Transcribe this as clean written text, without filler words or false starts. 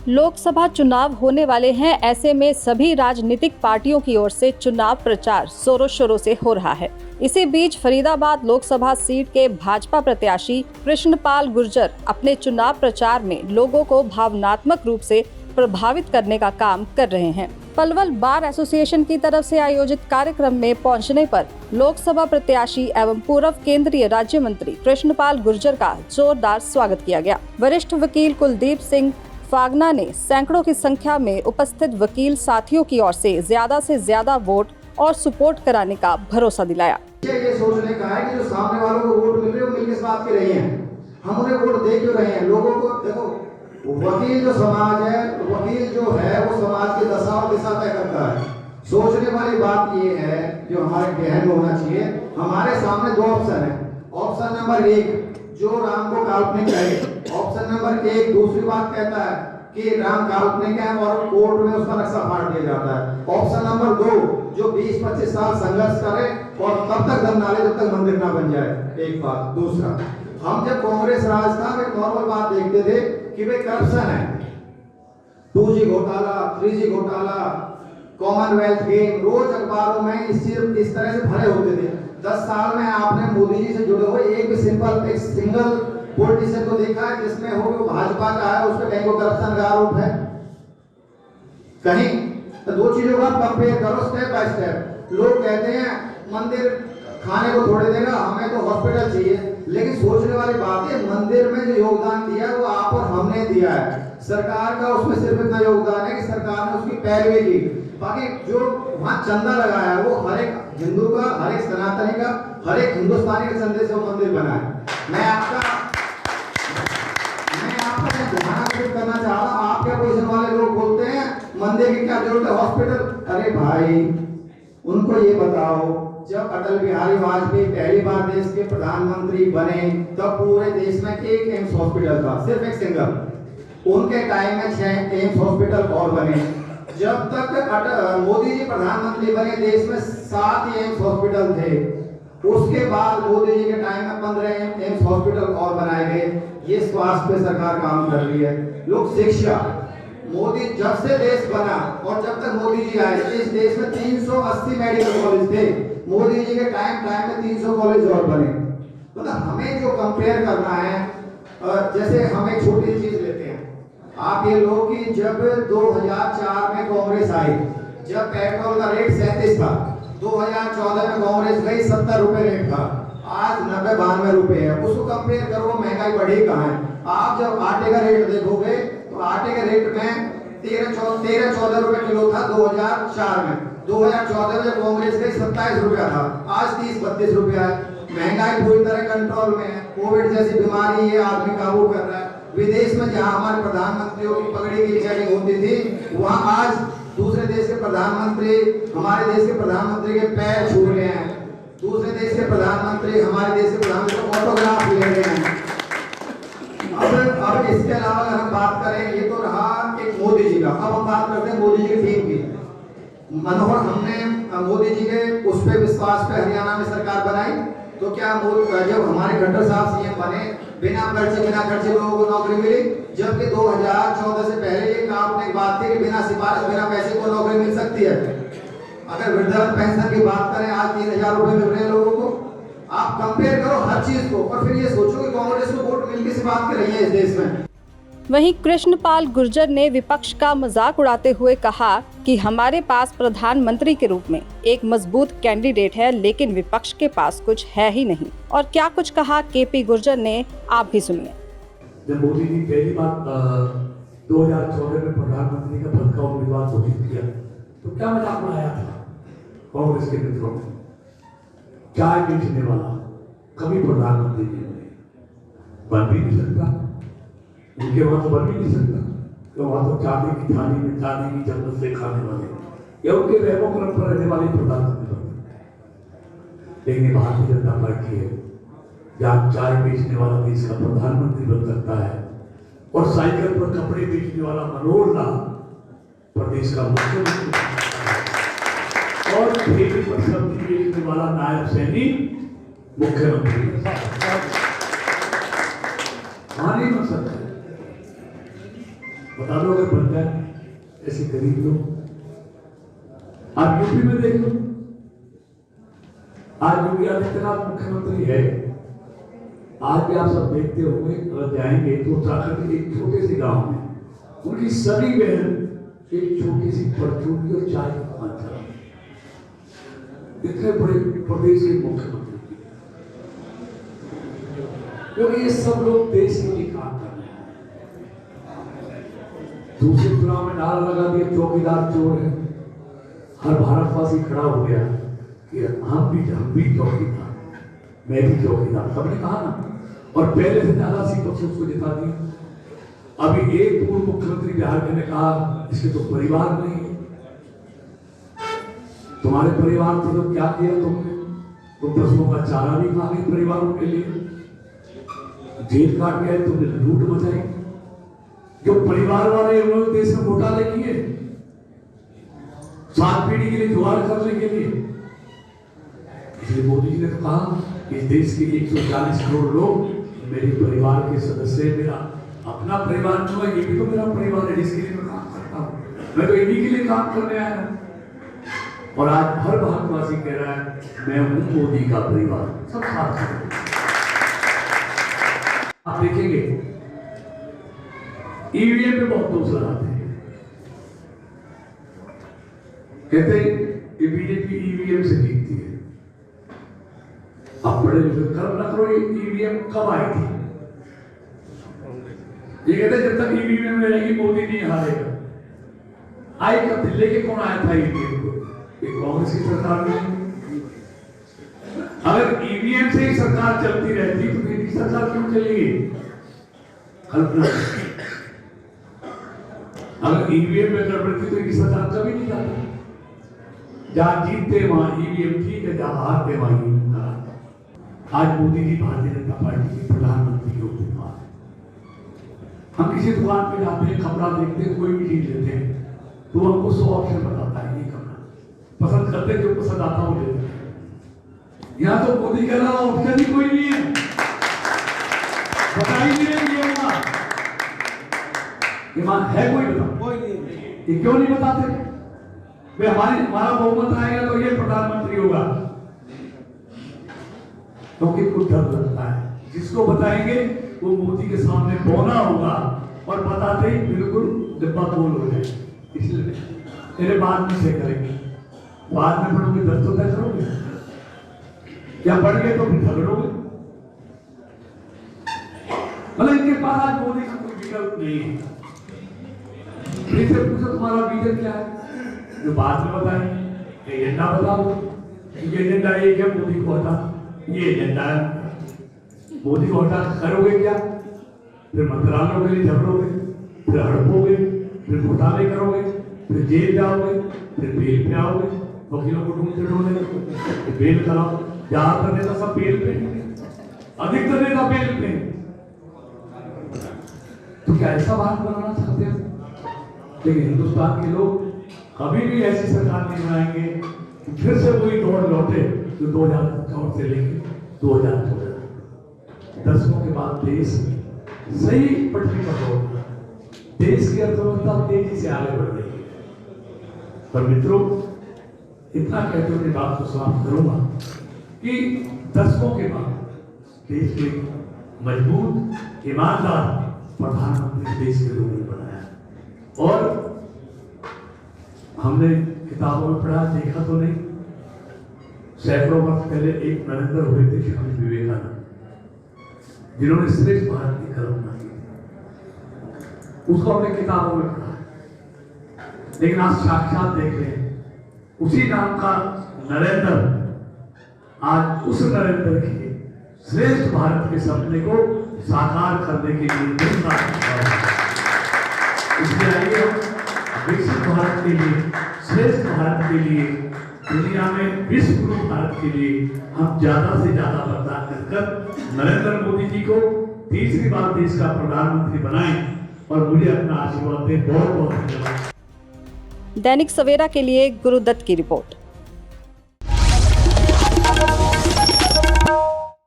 लोकसभा चुनाव होने वाले हैं, ऐसे में सभी राजनीतिक पार्टियों की ओर से चुनाव प्रचार जोरों शोरों से हो रहा है। इसी बीच फरीदाबाद लोकसभा सीट के भाजपा प्रत्याशी कृष्णपाल गुर्जर अपने चुनाव प्रचार में लोगों को भावनात्मक रूप से प्रभावित करने का काम कर रहे हैं। पलवल बार एसोसिएशन की तरफ से आयोजित कार्यक्रम में पहुंचने पर लोकसभा प्रत्याशी एवं पूर्व केंद्रीय राज्य मंत्री कृष्णपाल गुर्जर का जोरदार स्वागत किया गया। वरिष्ठ वकील कुलदीप सिंह फागना ने सैकड़ों की संख्या में उपस्थित वकील साथियों की ओर से ज्यादा वोट और सपोर्ट कराने का भरोसा दिलाया। ये सोचने का है कि जो सामने वालों को वोट मिल रही है वो मिलके बात कर रही हैं, हम उन्हें वोट दे क्यों रहे हैं। लोगों को देखो, वकील जो समाज है, वकील जो है वो समाज की दशा और दिशा तय करता है। सोचने वाली बात ये है जो हमारे जहन में होना चाहिए, हमारे सामने दो ऑप्शन है। ऑप्शन नंबर 1 जो राम को काल्पनिक है, ऑप्शन नंबर 1 दूसरी बात कहता है कि राम काल्पनिक है और कोर्ट में उसका नक्शा फाड़ दिया जाता है। ऑप्शन नंबर 2 जो 20-25 साल संघर्ष करे और तब तक दम ना ले जब तक मंदिर ना बन जाए। एक बात। दूसरा, हम जब कांग्रेस राज था एक नॉर्मल बात देखते थे कि भाई करप्शन है, 2G घोटाला, 3G घोटाला, कॉमनवेल्थ गेम, रोज अखबारों में इस तरह से भरे होते थे। 10 साल में आपने मोदी जी से जुड़े हुए एक सिंगल पॉलिटिशियन को देखा है जिसमें हो वो भाजपा का है, उसमें कहीं को करप्शन का आरोप है कहीं? तो दो चीजों का कंपेयर करो स्टेप बाय स्टेप। लोग कहते हैं मंदिर खाने को थोड़े देगा, हमें तो हॉस्पिटल चाहिए, लेकिन सोचने वाली बात है मंदिर में जो योगदान दिया वो आप और हमने दिया है। सरकार का उसमें सिर्फ इतना योगदान है कि सरकार ने उसकी पैरवी की, बाकी जो वहां चंदा लगाया है वो हर एक हिंदू का, हर एक सनातनी का, हर एक हिंदुस्तानी के चंदे से वो मंदिर बना है। मैं आपका ध्यान आकर्षित करना चाह रहा हूं। आपके पोजीशन वाले लोग बोलते हैं मंदिर की क्या जरूरत है, हॉस्पिटल। अरे भाई, उनको ये बताओ, जब अटल बिहारी वाजपेयी पहली बार देश के प्रधानमंत्री बने तब पूरे देश में एक एम्स हॉस्पिटल था, सिर्फ एक सिंगल। उनके टाइम में 6 एम्स हॉस्पिटल और बने। जब तक मोदी जी प्रधानमंत्री बने देश में 7 एम्स हॉस्पिटल थे। उसके बाद मोदी जी के टाइम में 15 एम्स हॉस्पिटल और बनाए गए। ये स्वास्थ्य पे सरकार काम कर रही है। लोग शिक्षा, मोदी जब से देश बना और जब तक मोदी जी आए इस देश में 380 मेडिकल कॉलेज थे। मोदी जी के टाइम में 300 कॉलेज और बने। मतलब हमें जो कंपेयर करना है, जैसे हम एक छोटी चीज लेते हैं। आप ये लो कि जब 2004 में कांग्रेस आई, जब पेट्रोल का रेट 37 था, 2014 में कांग्रेस गई 70 रुपए रेट था, आज 90-92 रुपए है। उसको कंपेयर करो, महंगाई बढ़ी कहाँ है। आप जब आटे का रेट देखोगे तो आटे के रेट में 13-14 रुपए किलो था 2004 में। 2014 में जब कांग्रेस गई 27 रुपया था, आज 30-32 रुपया है। महंगाई पूरी तरह कंट्रोल में है। कोविड जैसी बीमारी है, आदमी काबू कर रहा है। विदेश में जहां हमारे प्रधानमंत्रियों की पगड़ी की चेकिंग होती थी, वहां आज दूसरे देश के प्रधानमंत्री हमारे देश के प्रधानमंत्री के पैर छू रहे हैं। दूसरे देश के प्रधानमंत्री हमारे देश के प्रधानमंत्री को ऑटोग्राफ ले रहे हैं। अब इसके अलावा अगर हम बात करें, ये तो रहा एक मोदी जी का। अब हम बात करते हैं मोदी जी की टीम की। मनोहर, हमने मोदी जी के उस पे विश्वास पे हरियाणा में सरकार बनाई, तो क्या जब हमारे खट्टर साहब सीएम बने, बिना खर्चे लोगों को नौकरी मिली, जबकि 2014 से पहले ये काल्पनिक बात थी कि बिना सिफारिश बिना पैसे को नौकरी मिल सकती है। अगर वृद्धा पेंशन की बात करें, आज 3000 रुपए मिल रहे हैं लोगों को। आप कंपेयर करो हर चीज को और फिर ये सोचो कि कांग्रेस को वोट मिलने से बात कर रही है इस देश में। वहीं कृष्णपाल गुर्जर ने विपक्ष का मजाक उड़ाते हुए कहा कि हमारे पास प्रधानमंत्री के रूप में एक मजबूत कैंडिडेट है, लेकिन विपक्ष के पास कुछ है ही नहीं। और क्या कुछ कहा केपी गुर्जर ने, आप भी सुनिए। जब मोदी जी पहली बार 2014 में प्रधानमंत्री का पद का उम्मीदवार घोषित किया तो क्या मजाक उड़ाया था कांग्रेस के मित्रों ने। चाय बेचने वाला कभी प्रधानमंत्री नहीं बन भी नहीं सकता, उनके वहां तो बन भी नहीं सकता, तो वहां तो चांदी की थाली में चांदी की चम्मच से खाने वाले या उनके डेमोक्रेट पर रहने वाले प्रधानमंत्री बन सकते। लेकिन भारतीय जनता पार्टी है जहाँ चाय बेचने वाला देश का प्रधानमंत्री बन सकता है और साइकिल पर कपड़े बेचने वाला मनोहर लाल प्रदेश का मुख्यमंत्री और ठेके पर सब्जी बेचने वाला नायब सैनिक मुख्यमंत्री हाँ, 啊 नहीं बन सकता है। 2014 में बता दो अगर बन जाए ऐसे गरीब लोग। आप यूपी में देख लो, आज योगी आदित्यनाथ मुख्यमंत्री है, आज भी आप सब देखते होंगे, अगर जाएंगे तो उत्तराखंड के एक छोटे से गांव में उनकी सभी बहन एक छोटी सी परचून और चाय की दुकान चला, इतने बड़े प्रदेश के मुख्यमंत्री, क्योंकि ये सब लोग देश के लिए काम कर रहे हैं। दूसरे चुनाव में नारा लगा दिया चौकीदार चोर है, हर भारतवासी खड़ा हो गया कि हम भी चौकीदार, मैं भी चौकीदार, सबने कहा ना, और पहले से ज्यादा सीटों से उसको जिता दिया। अभी एक पूर्व मुख्यमंत्री बिहार के ने कहा इसके तो परिवार नहीं है, तुम्हारे परिवार थे तो क्या किया तुमने, तो पशुओं का चारा भी खा गए परिवारों के लिए, जेल काट गए, तुमने लूट मचाई। जो परिवार वाले उन्होंने देश में घोटाले किए 7 पीढ़ी के लिए जुगाड़ करने के लिए, इसलिए मोदी जी ने तो कहा इस देश के 140 करोड़ लोग मेरे परिवार के सदस्य, मेरा अपना परिवार जो है, ये भी तो मेरा परिवार है जिसके लिए मैं काम करता हूँ, मैं तो इन्हीं के लिए काम करने आया हूँ। और आज हर भारतवासी कह रहा है मैं हूं मोदी का परिवार, सब साथ हैं। आप देखेंगे ईवीएम में बहुत दोष लगाते हैं, कहते हैं ये बीजेपी ईवीएम से जीतती है। आप बड़े कल्पना करो ये ईवीएम कब आई थी, ये कहते जब तक ईवीएम में रहेगी मोदी नहीं हारेगा। आई कब थी, लेके कौन आया था ईवीएम को, ये कांग्रेस की सरकार में। अगर ईवीएम से ही सरकार चलती रहती तो इनकी सरकार क्यों चलेगी, कल्पना। अगर ईवीएम में गड़बड़ थी तो इनकी सरकार कभी नहीं जाती। जहां जीतते वहां ईवीएम ठीक है, जहां हारते वहां ईवीएम खराब। आज मोदी जी भारतीय जनता पार्टी के प्रधानमंत्री होते हैं, हम किसी दुकान पे जाते हैं, कपड़ा देखते हैं, कोई भी चीज लेते हैं तो हमको 100 ऑप्शन बताता है, ये कपड़ा पसंद करते हैं, जो पसंद आता है वो लेते हैं। यहाँ तो मोदी कह रहा ऑप्शन ही कोई नहीं है, बता ही नहीं रहे ईमान है कोई, बताओ कोई नहीं, ये क्यों नहीं बताते वे, हमारा बहुमत आएगा तो ये प्रधानमंत्री होगा, क्योंकि तो कुछ डर लगता है। जिसको बताएंगे वो मोदी के सामने बौना होगा और बताते ही बिल्कुल डिब्बा गोल हो जाए, इसलिए तेरे बाद में से करेंगे, बाद में पढ़ोगे 10 तो तय करोगे, या पढ़ गए तो फिर झगड़ोगे। मतलब इनके पास आज मोदी का कोई विकल्प नहीं है। पूछो तुम्हारा विजन क्या है, जो बाद में बताएंगे, एजेंडा बता दो, एजेंडा एक है मोदी को हटा, ये एजेंडा है मोदी को हटा, करोगे क्या, फिर मंत्रालयों के लिए झगड़ोगे, फिर हड़पोगे, फिर घोटाले करोगे, फिर जेल जाओगे, फिर बेल पे आओगे, वकीलों को ढूंढते ढूंढे बेल कराओ, ज्यादातर नेता सब बेल पे, अधिकतर नेता बेल पे। तो क्या ऐसा भारत बनाना चाहते हैं? लेकिन हिंदुस्तान के लोग कभी भी ऐसी सरकार नहीं बनाएंगे कि फिर से वही दौड़ लौटे जो 2014 से लेकर 2014 दशकों के बाद देश सही पटरी पर लौटा, देश की अर्थव्यवस्था तेजी से आगे बढ़ रही है। पर मित्रों, इतना कहते हुए बात को समाप्त करूंगा कि दशकों के बाद देश के मजबूत ईमानदार प्रधानमंत्री देश के लोगों ने बनाया। और हमने किताबों में पढ़ा, देखा तो नहीं, सैकड़ों वर्ष पहले एक नरेंद्र हुए थे स्वामी विवेकानंद, जिन्होंने श्रेष्ठ भारत की कल्पना की, उसको हमने किताबों में पढ़ा। लेकिन आज साक्षात देख रहे हैं उसी नाम का नरेंद्र आज उस नरेंद्र के श्रेष्ठ भारत के सपने को साकार करने के लिए इसलिए आइए हम विकसित भारत के लिए, श्रेष्ठ भारत के लिए, दुनिया में विश्व गुरु भारत के लिए हम ज्यादा से ज्यादा मतदान कर नरेंद्र मोदी जी को तीसरी बार देश का प्रधानमंत्री बनाएं और मुझे अपना आशीर्वाद दें। बहुत बहुत धन्यवाद। दैनिक सवेरा के लिए गुरुदत्त की रिपोर्ट।